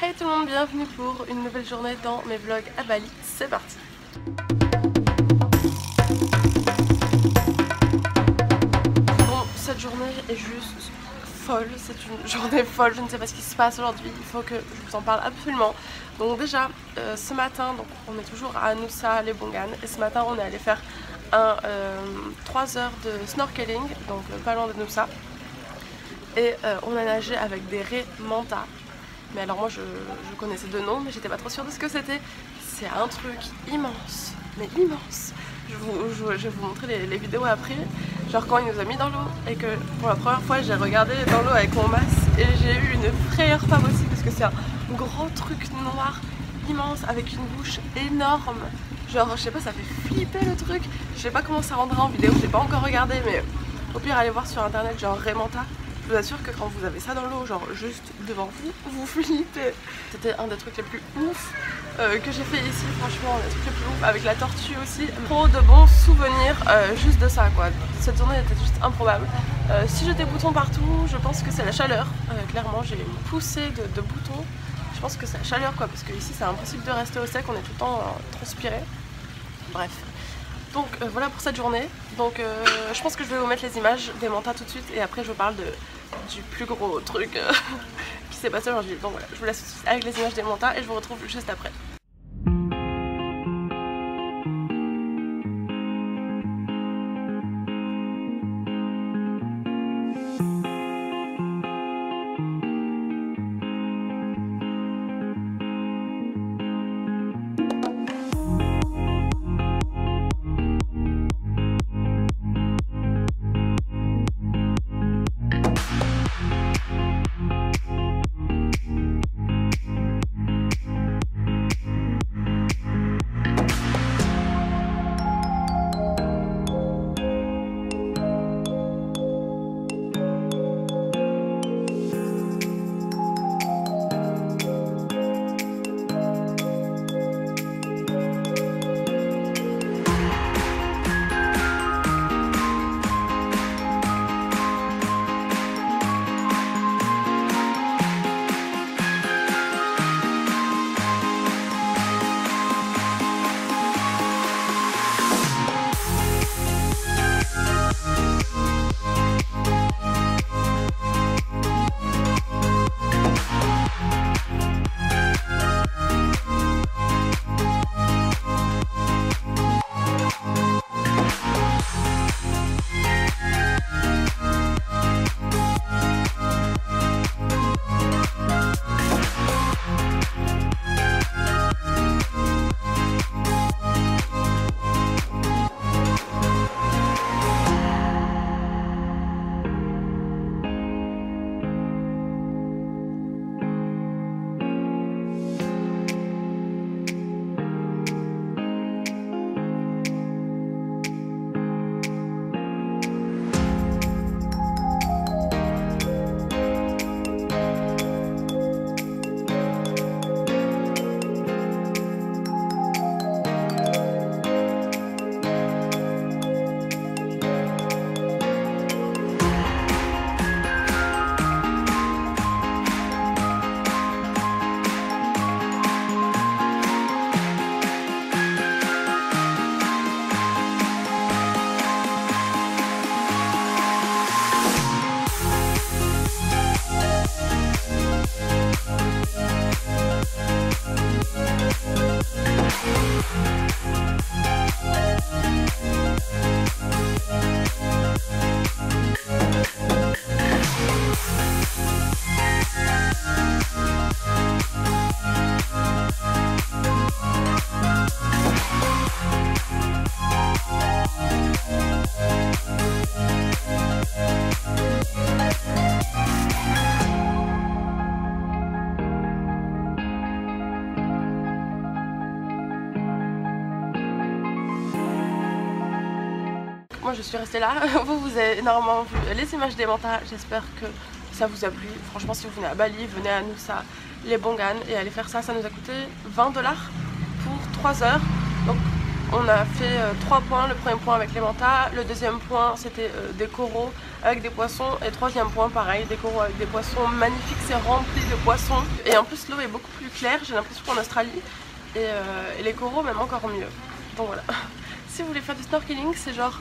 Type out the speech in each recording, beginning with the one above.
Hey tout le monde, bienvenue pour une nouvelle journée dans mes vlogs à Bali, c'est parti. Bon, cette journée est juste folle, c'est une journée folle, je ne sais pas ce qui se passe aujourd'hui, il faut que je vous en parle absolument. Donc déjà, ce matin, donc, on est toujours à Nusa les Bongan, et ce matin on est allé faire 3 heures de snorkeling, donc pas loin de Nusa. Et on a nagé avec des raies manta. Mais alors moi je connaissais de nom mais j'étais pas trop sûre de ce que c'était. C'est un truc immense, mais immense. Je vais vous montrer les vidéos après. Genre quand il nous a mis dans l'eau et que pour la première fois j'ai regardé dans l'eau avec mon masque et j'ai eu une frayeur pas possible parce que c'est un gros truc noir immense avec une bouche énorme. Genre je sais pas, ça fait flipper le truc. Je sais pas comment ça rendra en vidéo, j'ai pas encore regardé mais au pire allez voir sur internet genre raie manta. Je vous assure que quand vous avez ça dans l'eau, genre juste devant vous, vous flippez. C'était un des trucs les plus ouf que j'ai fait ici, franchement, un des trucs les plus ouf, avec la tortue aussi. Trop de bons souvenirs juste de ça quoi. Cette journée était juste improbable. Si j'ai des boutons partout, je pense que c'est la chaleur. Clairement, j'ai une poussée de boutons. Je pense que c'est la chaleur quoi, parce que ici c'est impossible de rester au sec, on est tout le temps transpiré. Bref. Donc voilà pour cette journée. Donc je pense que je vais vous mettre les images des mantas tout de suite et après je vous parle du plus gros truc qui s'est passé aujourd'hui. Donc voilà, je vous laisse avec les images des mantas et je vous retrouve juste après. Moi je suis restée là, vous avez énormément vu les images des mantas, j'espère que ça vous a plu. Franchement si vous venez à Bali, venez à Nusa les Bongan et allez faire ça, ça nous a coûté 20 $ pour 3 heures. Donc on a fait 3 points, le premier point avec les mantas, le deuxième point c'était des coraux avec des poissons. Et troisième point, pareil, des coraux avec des poissons magnifiques, c'est rempli de poissons. Et en plus l'eau est beaucoup plus claire, j'ai l'impression qu'en Australie. Et les coraux même encore mieux. Donc voilà. Si vous voulez faire du snorkeling, c'est genre,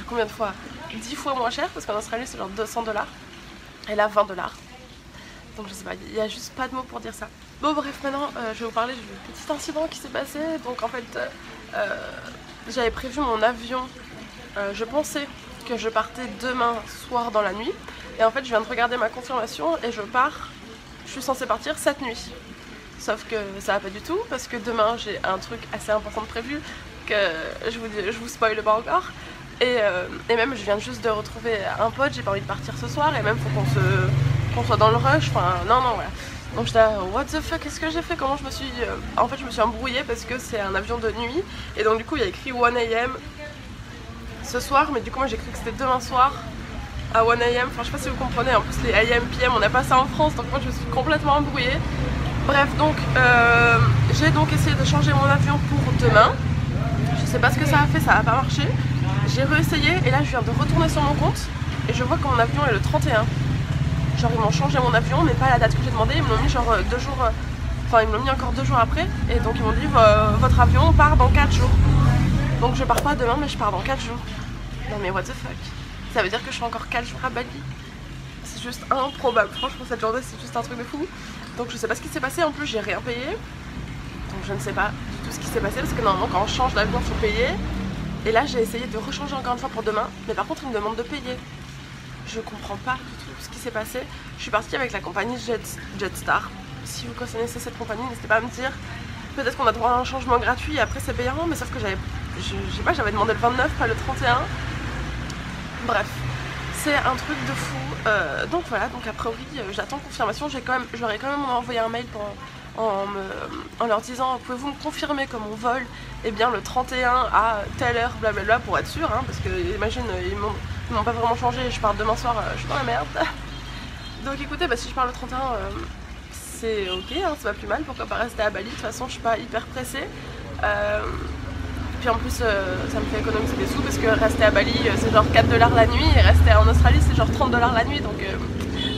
combien de fois, 10 fois moins cher, parce qu'en Australie c'est genre 200 $. Et là 20 $. Donc je sais pas, il n'y a juste pas de mots pour dire ça. Bon bref, maintenant je vais vous parler du petit incident qui s'est passé. Donc en fait, j'avais prévu mon avion, je pensais que je partais demain soir dans la nuit. Et en fait je viens de regarder ma confirmation et je suis censée partir cette nuit. Sauf que ça va pas du tout parce que demain j'ai un truc assez important de prévu que je vous spoile pas encore. Et même je viens juste de retrouver un pote, j'ai pas envie de partir ce soir et même faut qu'on soit dans le rush, enfin non voilà. Donc j'étais là, what the fuck, qu'est-ce que j'ai fait, comment je me suis... En fait je me suis embrouillée parce que c'est un avion de nuit et donc du coup il y a écrit 1 AM ce soir, mais du coup moi j'ai cru que c'était demain soir à 1 AM, enfin je sais pas si vous comprenez, en plus les AM, PM on n'a pas ça en France, donc moi je me suis complètement embrouillée. Bref, donc j'ai donc essayé de changer mon avion pour demain. Je sais pas ce que ça a fait, ça a pas marché. J'ai réessayé et là je viens de retourner sur mon compte et je vois que mon avion est le 31. Genre ils m'ont changé mon avion mais pas la date que j'ai demandé, ils me l'ont mis genre 2 jours, enfin ils me l'ont mis encore 2 jours après. Et donc ils m'ont dit votre avion part dans 4 jours. Donc je pars pas demain mais je pars dans 4 jours. Non mais what the fuck. Ça veut dire que je serai encore 4 jours à Bali. C'est juste improbable, franchement cette journée c'est juste un truc de fou. Donc je sais pas ce qui s'est passé, en plus j'ai rien payé. Donc je ne sais pas du tout ce qui s'est passé parce que normalement quand on change d'avion il faut payer. Et là j'ai essayé de rechanger encore une fois pour demain. Mais par contre ils me demandent de payer. Je comprends pas du tout ce qui s'est passé. Je suis partie avec la compagnie Jetstar. Si vous connaissez cette compagnie, n'hésitez pas à me dire. Peut-être qu'on a droit à un changement gratuit et après c'est payant. Mais sauf que j'avais demandé le 29, pas le 31. Bref. C'est un truc de fou, donc voilà, donc a priori j'attends confirmation, j'aurais quand même envoyé un mail en leur disant pouvez-vous me confirmer que mon vol est bien le 31 à telle heure blablabla pour être sûr, hein, parce que imagine ils m'ont pas vraiment changé, je pars demain soir, je suis dans la merde. Donc écoutez, si je pars le 31 c'est ok, hein, c'est pas plus mal, pourquoi pas rester à Bali, de toute façon je suis pas hyper pressée. Puis en plus ça me fait économiser des sous parce que rester à Bali c'est genre 4 $ la nuit et rester en Australie c'est genre 30 $ la nuit, donc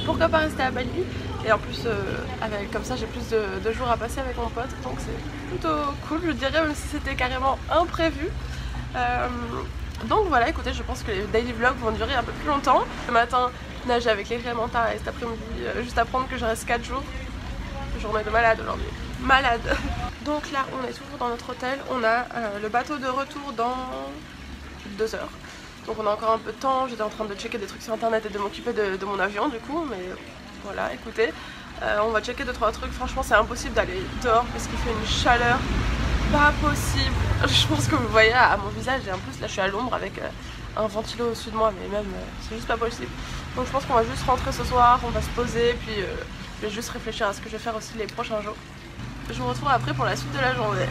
pourquoi pas rester à Bali. Et en plus comme ça j'ai plus de jours à passer avec mon pote, donc c'est plutôt cool je dirais, même si c'était carrément imprévu. Donc voilà, écoutez, je pense que les daily vlogs vont durer un peu plus longtemps. Ce matin nager avec les Clémentins et cet après-midi juste apprendre que je reste 4 jours. Journée de malade aujourd'hui. Malade. Donc là on est toujours dans notre hôtel, on a le bateau de retour dans 2 heures. Donc on a encore un peu de temps, j'étais en train de checker des trucs sur internet et de m'occuper de mon avion du coup, mais voilà, écoutez, on va checker 2-3 trucs, franchement c'est impossible d'aller dehors parce qu'il fait une chaleur pas possible. Je pense que vous voyez à mon visage et en plus là je suis à l'ombre avec un ventilo au-dessus de moi, mais même c'est juste pas possible. Donc je pense qu'on va juste rentrer ce soir, on va se poser, puis je vais juste réfléchir à ce que je vais faire aussi les prochains jours. Je vous retrouve après pour la suite de la journée.